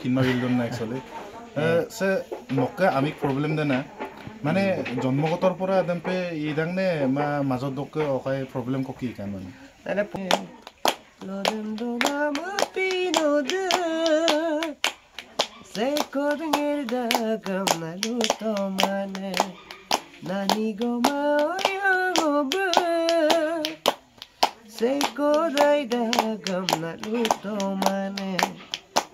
খিন্ন বিলদন না অ্যাকচুয়ালি সে নকে আমি প্ৰবলেম দেনা মানে জন্মগতৰ পৰা এদমপে ইদাংনে মাজত দকে অকাই প্ৰবলেম কি কান মানে Nani goma oyoba Seko daida gamna luto mane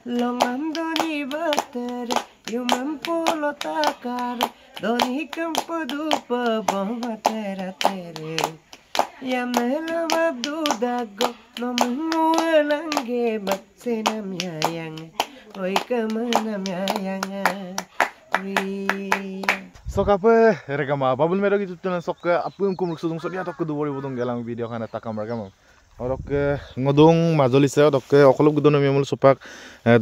Longando ni batere Yuman polo takare Doni kampo dupa bomba tera tere Yamela mabdu dago No mungu alange Batsena myayang Oi kamana myayang sok apa rekama babul mero gitu tuh sok apa yang kumruk sudung sok dia tok kedua ribu dong galang video kan tak kamar kamu orang ke ngodong majoli saya dok ke okolog gitu nih memang supak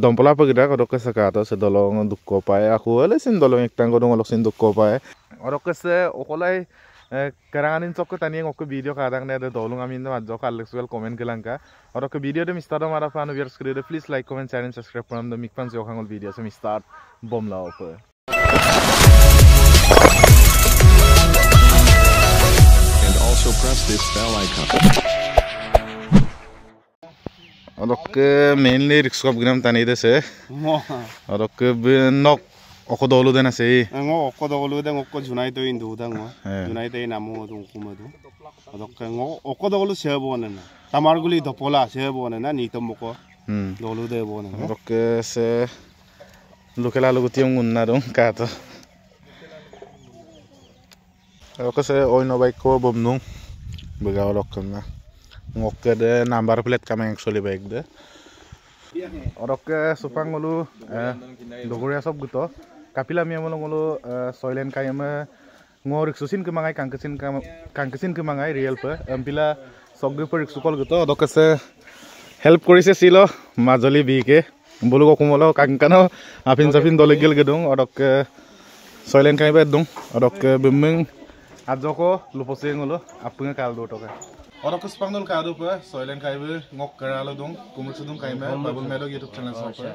dompola apa gitu dok ke sekarang sedolong duk kopai aku lesin dolong ektan godong olok sin duk kopai orang ke se okolai karanganin sok ke tani ngok video kadang nih ada dolong amin tuh majok alex well komen kelangka orang ke video deh mistar dong ada fan viewers kiri please like comment share and subscribe pernah deh mikpan sih orang video so mistar bom lah apa Also press this bell icon. Oke mainly riskop gram tani dese. Oke nok okodolu dena sei. Ngo okodolu dena okko junai to indu dango. Junai te namu dong kumadu. Oke ngo okodolu sebona na. Tamarguli dopola sebona na nitom moko. Dolu de bona. Oke se lokela lugutiong unna dong kato. Oke se oino baik ko bomnung begaw lokna ngokke de number plate kama actually baik de oke supang ngulu dogoria sob guto kapila mi amolo ngulu soilen kayama ngor susin kemangai kangkesin kemangai real pe ampila sogge per sukol guto oke se help korise silo majoli bike bolu ko kumolo kangkano apin sapin dolegel gedung oke soilen kayba dong oke bemeng Ajoko lupose ngolo apunga kaldo toka oro ko spangnol kado pa soilen kaibe ngok karalo dong kumruk sudung kaime babul melo youtube channel sopa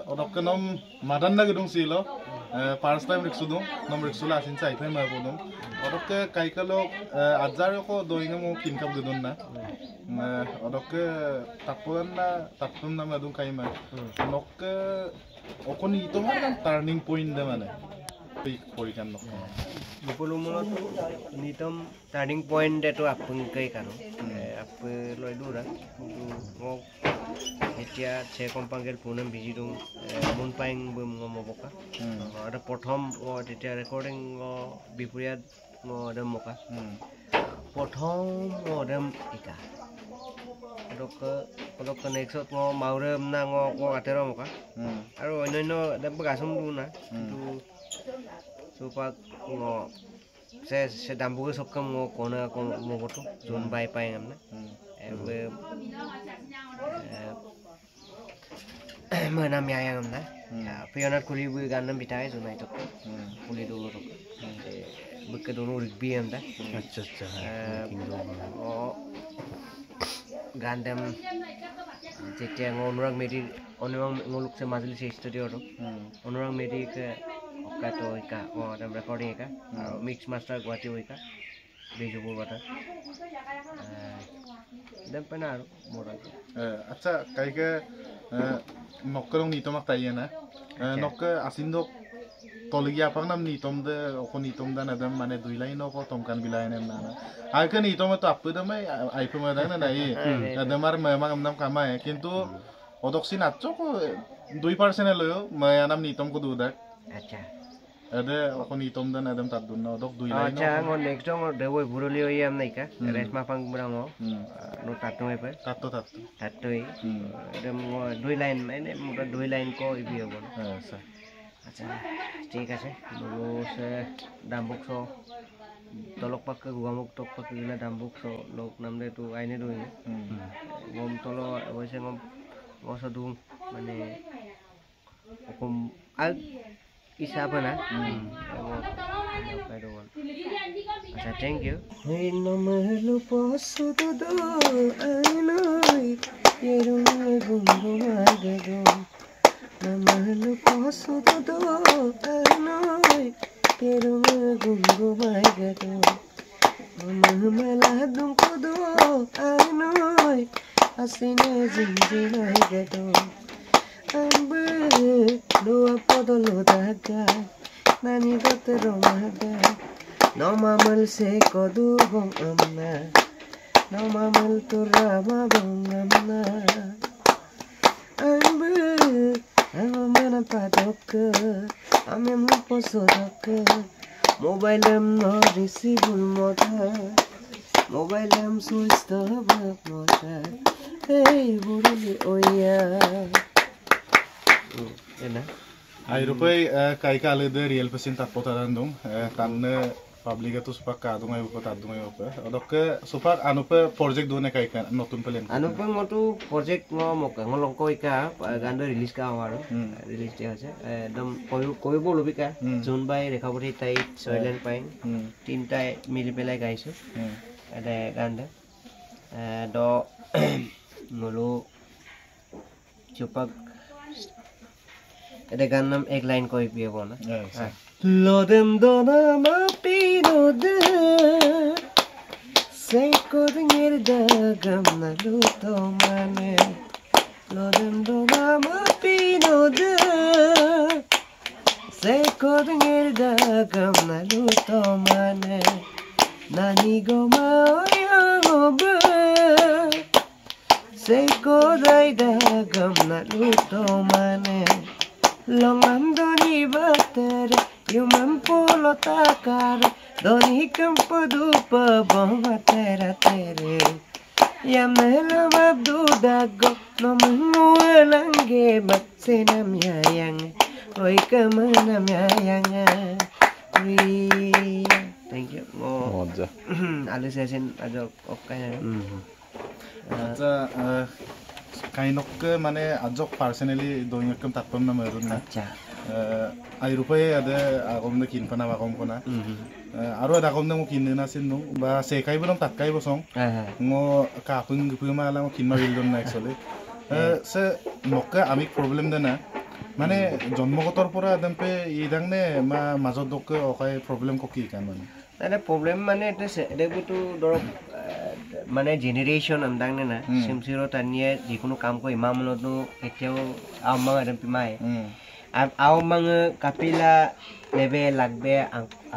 oro ko nom madan na gedung silo first time riksudung nom riksula asin sai phai ma bodum oro ke kaikalo ajar ko doinga mo kinkap gedun na oro ke tapun na madung kaime nok okoni to man turning point de mane পরিকান নক Bupulumot nitom turning point itu apun kai karo ap loi dura ngok etia che kompangel punam biji dong mun paing bum ngomoboka ada prothom etia recording bipuriat ngodem moka prothom ngodem ika dok next ngo maurem na ngo atero moka aro onno dem gasum duna tu supak ngo se dambu sokam ngo kona ko mo boto zon bai pai amna mana mi ayam amna pionat kuli bu ganam bitai zonai to kuli dulu to buka dulu rigbi amda acha gandam jetia ngonurang meri onurang ngoluk se majli se studio to onurang meri ke kato ika adam recording ika mix master guati ika bejubur bata dan penar moral acha kaike nokkorong nitomak tayena nok asindo toligi apang nam nitom de okon nitom dan adam mane dui lain ko tomkan bilain em nana aike nitom to apu de mai aipu ma dan nai adam mar memang nam kama kintu odoksin atcho ko 2% loyo mai anam nitom ko dudak acha ada okon nitom dan adam tadun no dok dui lain acha ngo next dong dewe buruli oyam naika resma pang brango no tatto mai pe tatto dem ngo dui line ene muda dui line ko ibi obon sa acha ঠিক আছে বলো সে Dambuk so তলক পাক গুয়ামুক টক পাক গিলা Dambuk so লোক নামলে তো আইনে দই গম তলো অবশ্যই গম মসদু মানে কম আগ ইসাবনা আচ্ছা থ্যাংক ইউ এই নমলো পসুদু দো আইনই এরম গুমগুম আগদো Namalu kosudo do anoi perunga gungu maigado Mamala dunko do anoi asine zinji maigado Ambe lo apodolo daga nani gotero maga no mamal se kodu bong amna no mamal turama bong amna Ambe amana padok amem posodok mobile no receive moda mobile switch off moda hey buruli oya Ena Airupai kai kale de real pesin tak potaran dong tanne public itu supak kadung ayo ko tadung ayo ko odokke supak anupe project done kai kan notun pelen anupe motu project ngo mok ngolong koi ka ganda release ka amaro release dia আছে একদম কই বলো বিকা June বাই রেখাবতী তাই সয়লেন pine তিনটাই মিলি পেলাই গাইছো এটা গানটা দ নলো চুপাক এটা গান নাম এক লাইন কই পিয়ে বনা লদম দনা মা পিনোদে সেই কোদিঙের দাগম না লুতো মানে লদম দনা মা পিনোদে সেই কোদিঙের দাগম না লুতো মানে নানি গমা ওয়াবে সেই কোদাই দাগম না লুতো মানে Longan doni batere yumam polo takare doni kampo dupa bomba tera tere yamela mabdu dago no manguelange batsena myayang oi kamana myayang wi thank you moja alu session ajo okay acha kainok mane ajok personally doing ekam tatpam na merun na acha Airupai ada agom na kin pana agom kona aro ada agom na mo kin na sin no ba sekai bonong tatkai bosong ngo kapung gupuma la mo kin ma bildon na actually se nokka amik problem dena মানে জন্মগতৰ পৰা আদমপে ইদাংনে মা মাজত দক অকাই problem ককি কান মানে তানে problem মানে এটা বুটু দৰক মানে জেনেৰেশ্যন আমদাংনে না সিমসিৰো তানিয়ে যিকোনো কাম কই ইমামনতো এতিয়াও আমা আদমপে মাই আওমাং কাপিলা লেবে লাগবে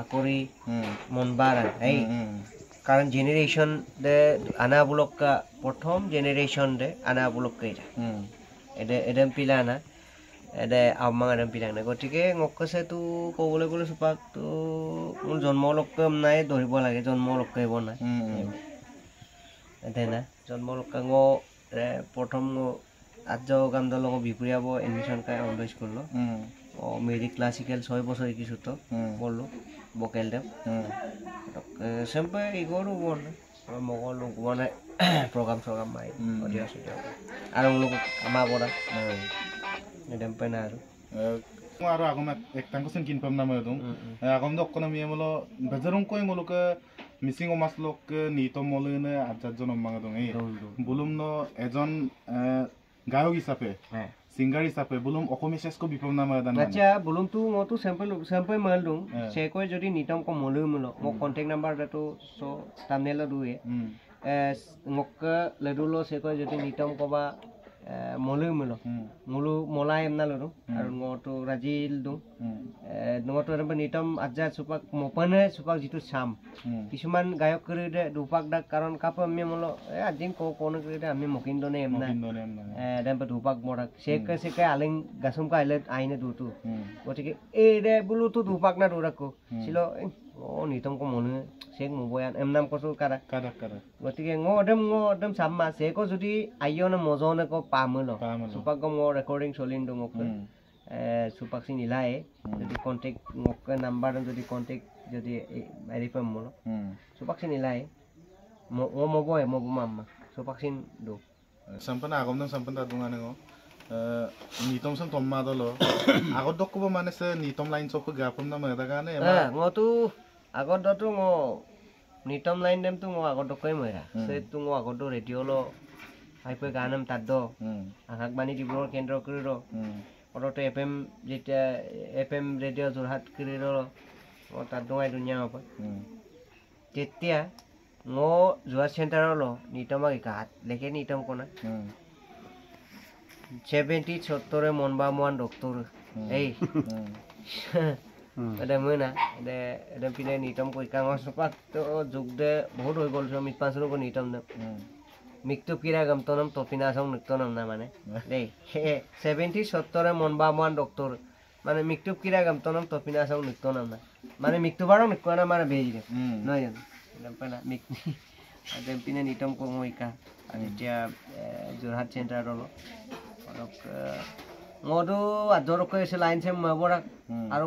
আকৰি মনবাৰা এই কাৰণ জেনেৰেশ্যন দে আনা বুলকা প্ৰথম জেনেৰেশ্যন দে আনা বুলক কইরা এডম পিলা না এডে আমা আদম পিলাং না গটিকে ngokase tu কবলে গলে সুপাক তো মোৰ জন্ম লক্কম নাই ধৰিব লাগে জন্ম লক্কইব না এতে না জন্ম লক্কাঙ্গ প্ৰথম আজ গামদল বিপুরিয়াব এডমিশন কাই অন্ড স্কুল ও মেরি ক্লাসিক্যাল 6 বছর কিছু তো বললো ভোকাল দেব সিম্পল ইগোরু বল মগল মানে প্রোগ্রাম মাই অডিও স্টুডিও আর লোক আমা বড়া এডম পেনা আৰু আগম একটাং কোন কিন পাম না মদং আগম দক কোন মিমলো বেজরং কই মলক মিসিং মাসলক নিতম মলনে আজাজন মাংদং এই বুলুম ন এজন গায়ক হিচাপে সিঙ্গার হিচাপে বুলুম অকমিশেসকো বিপম না মদান আচ্ছা বুলুম তু মতো স্যাম্পল মাল দুং সে কই যদি নিতম কো মলু মলো মো কন্টাক্ট নাম্বার দাতো সো থাম্বনেল দুয়ে মক লেদুলো সে কই যদি নিতম কবা মলু মলো মলু মলাই এমনা লৰু আৰু ngটো ৰাজিল দু ngটো এৰম নিতম আজা সুপাক মপনে সুপাক জিতু সাম কিছুমান গায়ক কৰি দে দুপাক ডাক কাৰণ কাপ আমি মলো আজিন কোন কৰি দে আমি মকিন্দনে এমনা দেম দুপাক মৰা সেকে আলিং গাসুম কা আইলে আইনে দুতু গটিকে এ দে বুলু তু দুপাক না দুৰাকো ছিল ও নিতম কো মনে সেক মবয়ান এমনাম কসু কাৰা গটিকে ngodem samma seko যদি আইয়নে মজনে কো পামলো সুপাক গো রেকর্ডিং চলিন দু মক সুপাক সিন ইলাই যদি কন্টাক্ট মক নাম্বার যদি কন্টাক্ট যদি আইরিপাম মলো সুপাক সিন ইলাই মো মবয় মাম্মা সুপাক সিন দু সম্পন আগমদম সম্পন তা দুঙানে গো নিতম সম তম্মা দলো আগত দকব মানে সে নিতম লাইন সব গাপম না মেদা গানে ngtu আগত দটো ng নিতম লাইন দেম তু ng আগত দকই মৰা সে তু ng আগত ৰেডিও লো আইপে গানম তাদ আকাশবাণী ডিব্ৰুগড় কেন্দ্ৰ কৰি অৰতে FM যেতিয়া FM ৰেডিঅ' যোৰহাট কৰিলো তাত দঙাই দুনিয়া হ'ব তেতিয়া যোৱা চেণ্টাৰলো নিতমক গাত লেখে নিতম কোনা 70-70 মনবা মান ডক্টৰ এই এটা মই না এটা পিনে নিতম কৈ কাঙৰ সুপাক তো যোগ দে বহুত হৈ গ'ল মিট পাঁচৰো কো নিতম না মিকটো কিৰা গমতনম তপিনা সং নিতনম না মানে দেই 70-70 মনবা মান ডক্টৰ মানে মিকটো কিৰা গমতনম তপিনা সং নিতনম না মানে মিকটো বাৰো নিকনা মানে বেজি দে নহয় জানো পানা মিক আদে পিনে নিতম কো মইকা এতিয়া যোৰহাট চেণ্টাৰ ৰলো অলক মদু আজৰ কৈছে লাইন চেম মবৰা আৰু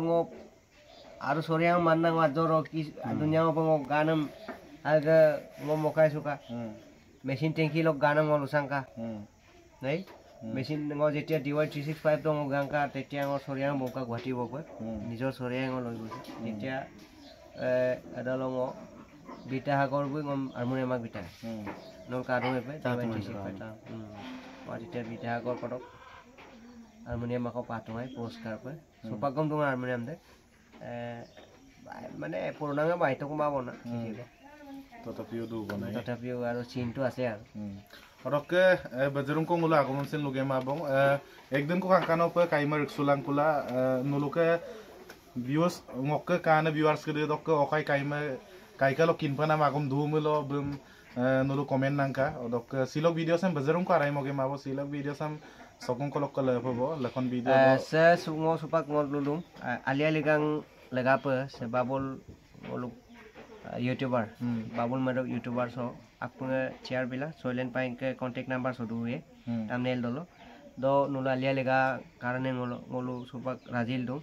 আৰু সৰিয়াং মাননা আজৰ কি দুনিয়া মপ গানম আগে মকাই সুকা মেচিন টেংকি লক গানম লুসাংকা নাই মেচিন যেতিয়া DY 365 দং গাংকা তেতিয়া সৰিয়াং মকা গুৱাহাটী বক নিজৰ সৰিয়াং লৈ গৈছে তেতিয়া এডালং বিটাহাগৰ বই হাৰমনিয়াম বিটা নল কাৰো এপে DY 365 তেতিয়া বিটাহাগৰ পটক হাৰমনিয়াম আকৌ পাতোই পুৰস্কাৰ পায় সুপাগম দং হাৰমনিয়াম দে মানে পুৰণাঙে বাইতো কমাব না তথাপিও দু বনাই তথাপিও আৰু চিনটো আছে আৰু অৰকে বজরং কো মুলা আগমন সিন লগে মাবং একদিন কো কাকানো পে কাইমার সুলাং কুলা নুলুকে ভিউয়ার্স মক্কে কানে ভিউয়ার্স কে দক অকাই কাইমা কাইকালো কিনপানা মাগম ধুমলো বম নুলু কমেন্ট নাংকা অদক সিলক ভিডিও সাম বজরং কো আরাই মগে মাবো সিলক ভিডিও সাম সকং কলক কলে হবো লখন ভিডিও সে সুঙো সুপাক মল লুলুম আলিয়া লিগাং लगापो से बाबुल यूट्यूबर बाबुल मेडक यूट्यूबर सो आपने चेयर बिला सोइलेन पाइन के कांटेक्ट नंबर सो दुए थंबनेल दलो दो नुला आलिया लेगा कारणे मोलु सुपक राजिल दो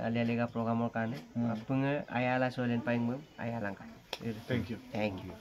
आलिया लेगा प्रोग्रामर कारणे आपने आयाला सोइलेन पाइन आयालांका थैंक यू